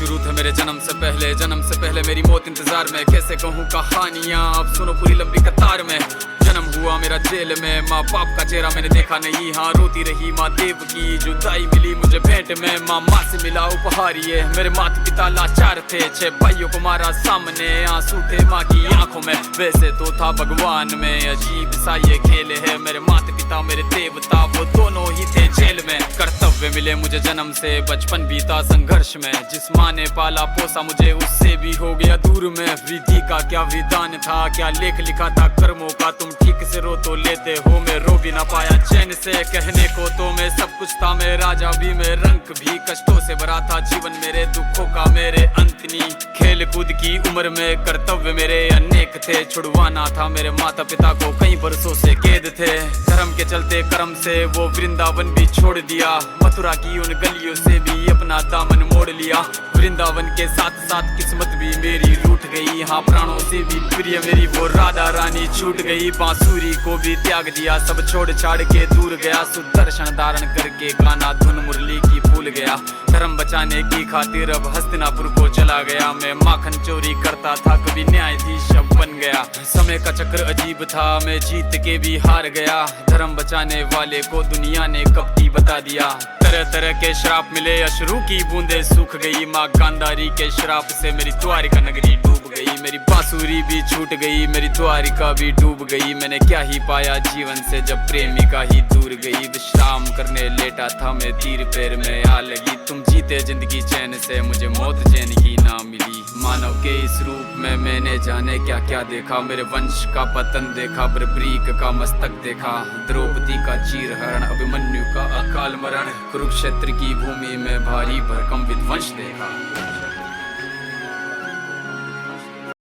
शुरू थे मेरे जन्म से पहले मेरी मौत इंतजार में। कैसे कहूँ कहानियाँ, अब सुनो पूरी लंबी कतार में। जन्म हुआ मेरा जेल में, माँ बाप का चेहरा मैंने देखा नहीं। हाँ रोती रही माँ देव की, जुदाई मिली मुझे भेंट में। माँ से मिला उपहार ये, मेरे माता पिता लाचार थे। 6 भाइयों को मारा सामने, आंसू थे माँ की आंखों में। वैसे तो था भगवान में, अजीब सा ये खेल है। मेरे माता पिता मेरे देवता, वो दोनों ही थे जेल में। कर्तव्य मिले मुझे जन्म से, बचपन बीता संघर्ष में। जिस माँ ने पाला पोसा मुझे, उससे भी हो गया दूर में। विधि का क्या विधान था, क्या लेख लिखा था कर्मों का। तुम ठीक से रो तो लेते हो, मैं रो भी ना पाया चैन से। कहने को तो मैं सब कुछ था, मैं राजा भी, मैं रंग भी। कष्टों से भरा था जीवन मेरे, दुखों का मेरे अंत नहीं। खेल कूद की उम्र में कर्तव्य मेरे अनेक थे। छुड़वाना था मेरे माता पिता को, कई बरसों से कैद थे। धर्म के चलते कर्म से वो वृंदावन भी छोड़ दिया। मथुरा की उन गलियों से भी अपना दामन मोड़ लिया। वृंदावन के साथ साथ किस्मत भी मेरी रूठ गई। हाँ प्राणों से भी प्रिय मेरी वो राधा रानी छूट गई। बांसुरी को भी त्याग दिया, सब छोड़ छाड़ के दूर गया। सुदर्शन धारण करके गाना धुन मुरली की भूल गया। धर्म बचाने की खातिर अब हस्तिनापुर को चला गया। मैं माखन चोरी करता था, कभी न्यायाधीश अब बन गया। समय का चक्र अजीब था, मैं जीत के भी हार गया। धर्म बचाने वाले को दुनिया ने कपटी बता दिया। तरह तरह के श्राप मिले, अश्रु की बूंदे सूख गई। माँ गांधारी के श्राप से मेरी द्वारिका नगरी डूब गई। मेरी बांसुरी भी छूट गई, मेरी द्वारिका भी डूब गई। मैंने क्या ही पाया जीवन से, जब प्रेमिका ही दूर गई। विश्राम करने लेटा था मैं, तीर पैर में आ लगी। तुम जीते जिंदगी चैन से, मुझे मौत चैन की ना मिली। मानव के इस रूप में मैंने जाने क्या क्या देखा। मेरे वंश का पतन देखा, बर्बरीक का मस्तक देखा। द्रौपदी का चीरहरण, अभिमन्यु का अकाल मरण। कुरुक्षेत्र की भूमि में भारी भरकम विध्वंस देखा।